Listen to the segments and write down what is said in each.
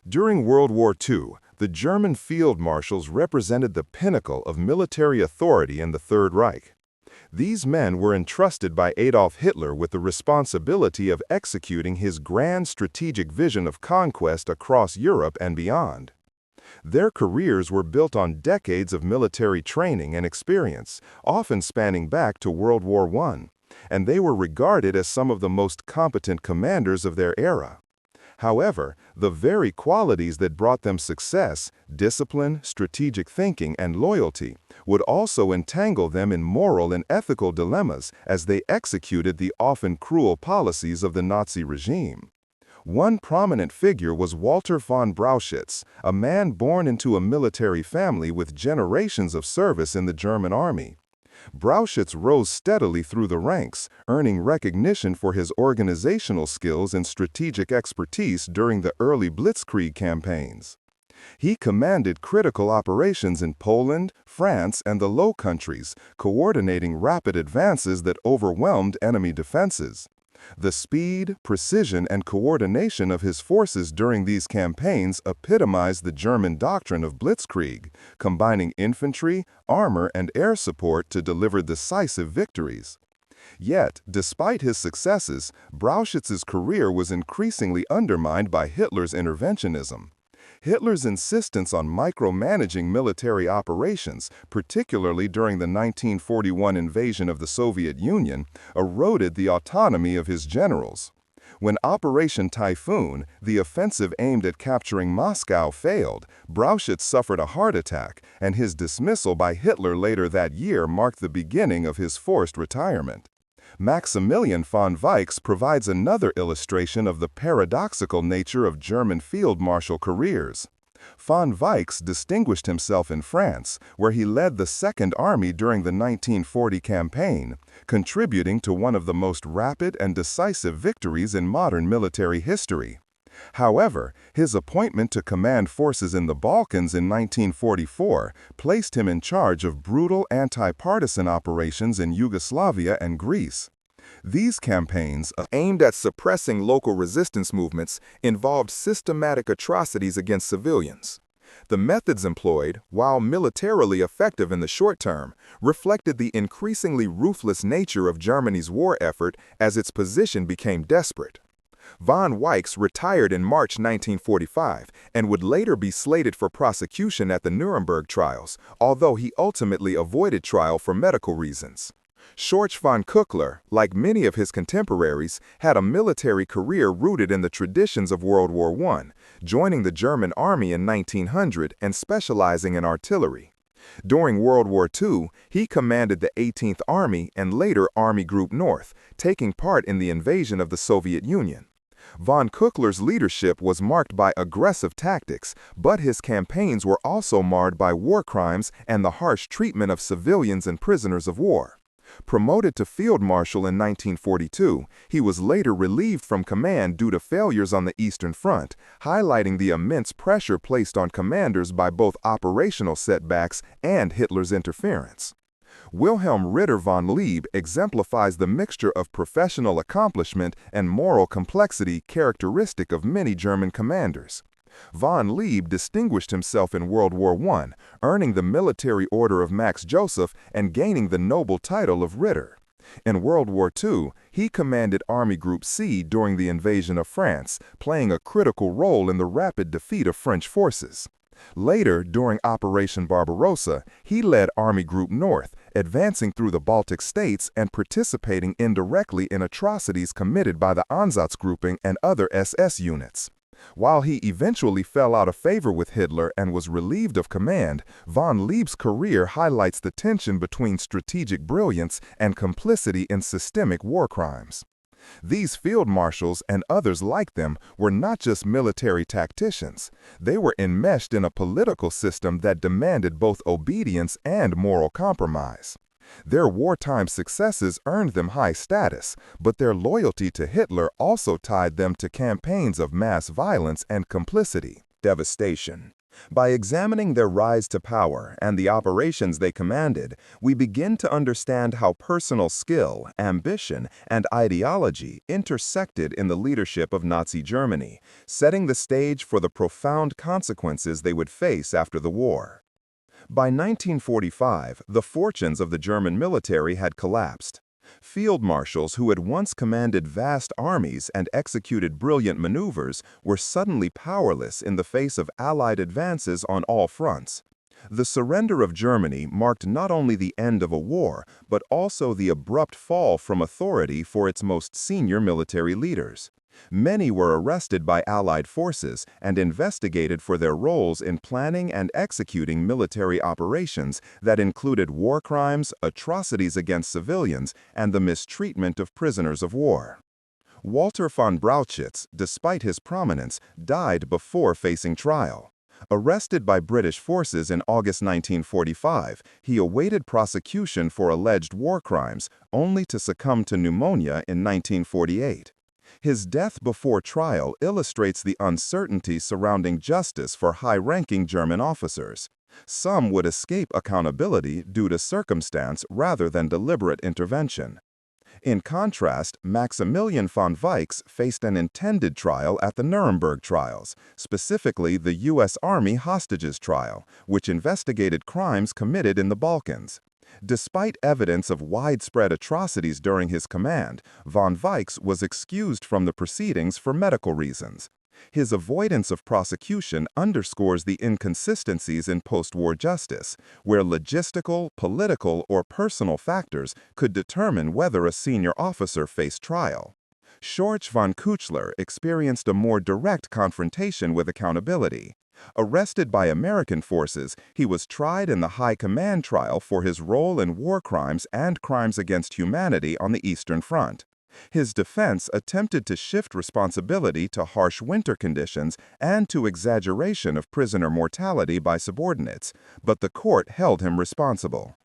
During World War II, the German field marshals represented the pinnacle of military authority in the Third Reich. These men were entrusted by Adolf Hitler with the responsibility of executing his grand strategic vision of conquest across Europe and beyond. Their careers were built on decades of military training and experience, often spanning back to World War I, and they were regarded as some of the most competent commanders of their era. However, the very qualities that brought them success, discipline, strategic thinking, and loyalty, would also entangle them in moral and ethical dilemmas as they executed the often cruel policies of the Nazi regime. One prominent figure was Walter von Brauchitsch, a man born into a military family with generations of service in the German army. Brauchitsch rose steadily through the ranks, earning recognition for his organizational skills and strategic expertise during the early Blitzkrieg campaigns. He commanded critical operations in Poland, France, and the Low Countries, coordinating rapid advances that overwhelmed enemy defenses. The speed, precision, and coordination of his forces during these campaigns epitomized the German doctrine of Blitzkrieg, combining infantry, armor, and air support to deliver decisive victories. Yet, despite his successes, Brauchitz's career was increasingly undermined by Hitler's interventionism. Hitler's insistence on micromanaging military operations, particularly during the 1941 invasion of the Soviet Union, eroded the autonomy of his generals. When Operation Typhoon, the offensive aimed at capturing Moscow, failed, Brauchitsch suffered a heart attack, and his dismissal by Hitler later that year marked the beginning of his forced retirement. Maximilian von Weichs provides another illustration of the paradoxical nature of German field marshal careers. Von Weichs distinguished himself in France, where he led the Second Army during the 1940 campaign, contributing to one of the most rapid and decisive victories in modern military history. However, his appointment to command forces in the Balkans in 1944 placed him in charge of brutal anti-partisan operations in Yugoslavia and Greece. These campaigns, aimed at suppressing local resistance movements, involved systematic atrocities against civilians. The methods employed, while militarily effective in the short term, reflected the increasingly ruthless nature of Germany's war effort as its position became desperate. Von Weichs retired in March 1945 and would later be slated for prosecution at the Nuremberg trials, although he ultimately avoided trial for medical reasons. Schorsch von Kuchler, like many of his contemporaries, had a military career rooted in the traditions of World War I, joining the German army in 1900 and specializing in artillery. During World War II, he commanded the 18th Army and later Army Group North, taking part in the invasion of the Soviet Union. Von Kuchler's leadership was marked by aggressive tactics, but his campaigns were also marred by war crimes and the harsh treatment of civilians and prisoners of war. Promoted to Field Marshal in 1942, he was later relieved from command due to failures on the Eastern Front, highlighting the immense pressure placed on commanders by both operational setbacks and Hitler's interference. Wilhelm Ritter von Lieb exemplifies the mixture of professional accomplishment and moral complexity characteristic of many German commanders. Von Lieb distinguished himself in World War I, earning the Military Order of Max Joseph and gaining the noble title of Ritter. In World War II, he commanded Army Group C during the invasion of France, playing a critical role in the rapid defeat of French forces. Later, during Operation Barbarossa, he led Army Group North, advancing through the Baltic states and participating indirectly in atrocities committed by the Einsatzgruppen and other SS units. While he eventually fell out of favor with Hitler and was relieved of command, von Lieb's career highlights the tension between strategic brilliance and complicity in systemic war crimes. These field marshals and others like them were not just military tacticians. They were enmeshed in a political system that demanded both obedience and moral compromise. Their wartime successes earned them high status, but their loyalty to Hitler also tied them to campaigns of mass violence and complicity. Devastation. By examining their rise to power and the operations they commanded, we begin to understand how personal skill, ambition, and ideology intersected in the leadership of Nazi Germany, setting the stage for the profound consequences they would face after the war. By 1945, the fortunes of the German military had collapsed. Field marshals who had once commanded vast armies and executed brilliant maneuvers were suddenly powerless in the face of Allied advances on all fronts. The surrender of Germany marked not only the end of a war, but also the abrupt fall from authority for its most senior military leaders. Many were arrested by Allied forces and investigated for their roles in planning and executing military operations that included war crimes, atrocities against civilians, and the mistreatment of prisoners of war. Walter von Brauchitsch, despite his prominence, died before facing trial. Arrested by British forces in August 1945, he awaited prosecution for alleged war crimes, only to succumb to pneumonia in 1948. His death before trial illustrates the uncertainty surrounding justice for high-ranking German officers. Some would escape accountability due to circumstance rather than deliberate intervention. In contrast, Maximilian von Weichs faced an intended trial at the Nuremberg trials, specifically the U.S. Army hostages trial, which investigated crimes committed in the Balkans. Despite evidence of widespread atrocities during his command, von Weichs was excused from the proceedings for medical reasons. His avoidance of prosecution underscores the inconsistencies in post-war justice, where logistical, political, or personal factors could determine whether a senior officer faced trial. Schorsch von Küchler experienced a more direct confrontation with accountability. Arrested by American forces, he was tried in the High Command trial for his role in war crimes and crimes against humanity on the Eastern Front. His defense attempted to shift responsibility to harsh winter conditions and to exaggeration of prisoner mortality by subordinates, but the court held him responsible.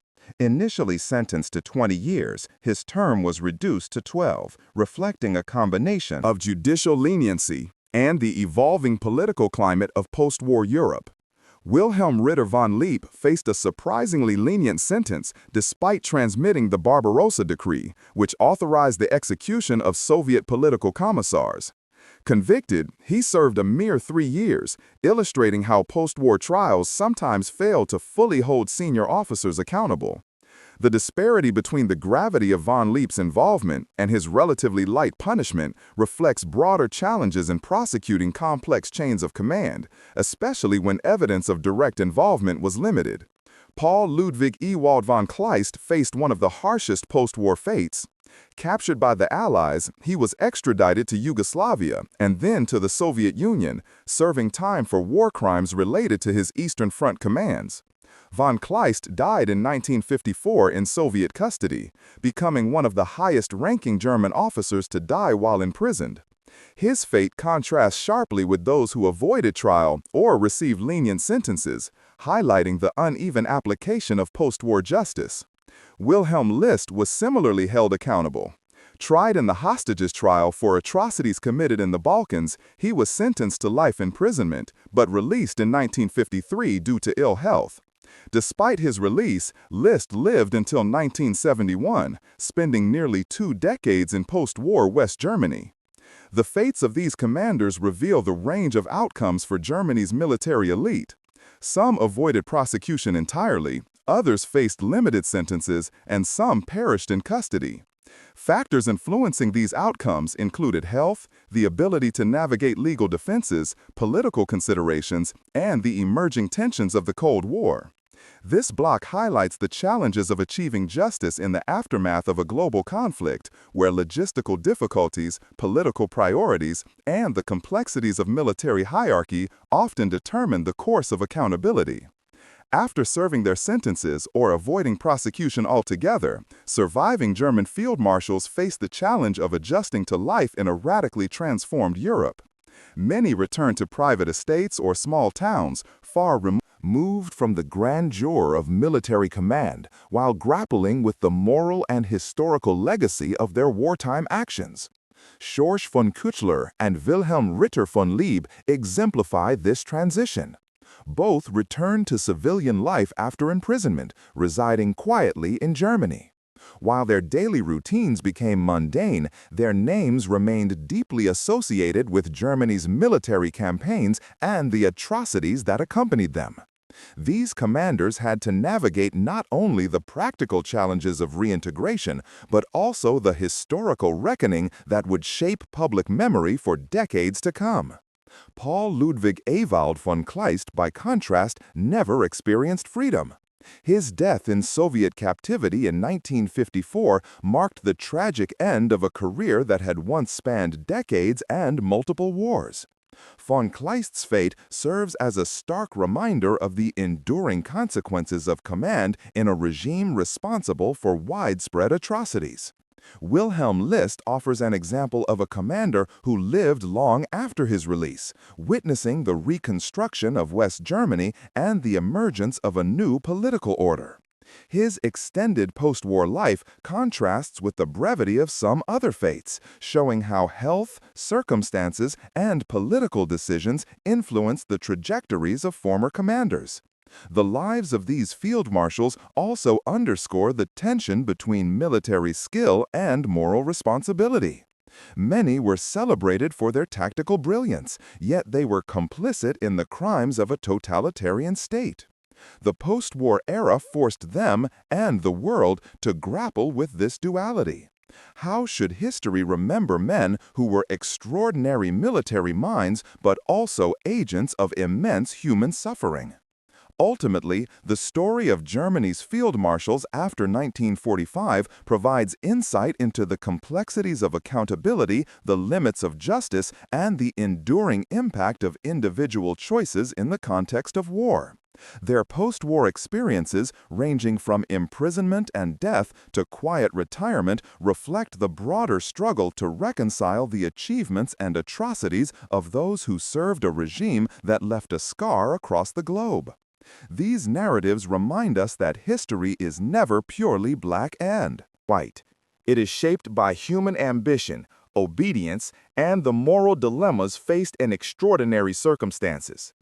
Initially sentenced to 20 years, his term was reduced to 12, reflecting a combination of judicial leniency and the evolving political climate of post-war Europe. Wilhelm Ritter von Leip faced a surprisingly lenient sentence despite transmitting the Barbarossa Decree, which authorized the execution of Soviet political commissars. Convicted, he served a mere 3 years, illustrating how post-war trials sometimes fail to fully hold senior officers accountable. The disparity between the gravity of von Leip's involvement and his relatively light punishment reflects broader challenges in prosecuting complex chains of command, especially when evidence of direct involvement was limited. Paul Ludwig Ewald von Kleist faced one of the harshest post-war fates. Captured by the Allies, he was extradited to Yugoslavia and then to the Soviet Union, serving time for war crimes related to his Eastern Front commands. Von Kleist died in 1954 in Soviet custody, becoming one of the highest-ranking German officers to die while imprisoned. His fate contrasts sharply with those who avoided trial or received lenient sentences, highlighting the uneven application of post-war justice. Wilhelm List was similarly held accountable. Tried in the hostages trial for atrocities committed in the Balkans, he was sentenced to life imprisonment, but released in 1953 due to ill health. Despite his release, List lived until 1971, spending nearly 2 decades in post-war West Germany. The fates of these commanders reveal the range of outcomes for Germany's military elite. Some avoided prosecution entirely, others faced limited sentences, and some perished in custody. Factors influencing these outcomes included health, the ability to navigate legal defenses, political considerations, and the emerging tensions of the Cold War. This block highlights the challenges of achieving justice in the aftermath of a global conflict, where logistical difficulties, political priorities, and the complexities of military hierarchy often determine the course of accountability. After serving their sentences or avoiding prosecution altogether, surviving German field marshals faced the challenge of adjusting to life in a radically transformed Europe. Many returned to private estates or small towns, far removed from the grandeur of military command, while grappling with the moral and historical legacy of their wartime actions. Schorsch von Küchler and Wilhelm Ritter von Leip exemplify this transition. Both returned to civilian life after imprisonment, residing quietly in Germany. While their daily routines became mundane, their names remained deeply associated with Germany's military campaigns and the atrocities that accompanied them. These commanders had to navigate not only the practical challenges of reintegration, but also the historical reckoning that would shape public memory for decades to come. Paul Ludwig Ewald von Kleist, by contrast, never experienced freedom. His death in Soviet captivity in 1954 marked the tragic end of a career that had once spanned decades and multiple wars. Von Kleist's fate serves as a stark reminder of the enduring consequences of command in a regime responsible for widespread atrocities. Wilhelm List offers an example of a commander who lived long after his release, witnessing the reconstruction of West Germany and the emergence of a new political order. His extended post-war life contrasts with the brevity of some other fates, showing how health, circumstances, and political decisions influenced the trajectories of former commanders. The lives of these field marshals also underscore the tension between military skill and moral responsibility. Many were celebrated for their tactical brilliance, yet they were complicit in the crimes of a totalitarian state. The post-war era forced them and the world to grapple with this duality. How should history remember men who were extraordinary military minds but also agents of immense human suffering? Ultimately, the story of Germany's field marshals after 1945 provides insight into the complexities of accountability, the limits of justice, and the enduring impact of individual choices in the context of war. Their post-war experiences, ranging from imprisonment and death to quiet retirement, reflect the broader struggle to reconcile the achievements and atrocities of those who served a regime that left a scar across the globe. These narratives remind us that history is never purely black and white. It is shaped by human ambition, obedience, and the moral dilemmas faced in extraordinary circumstances.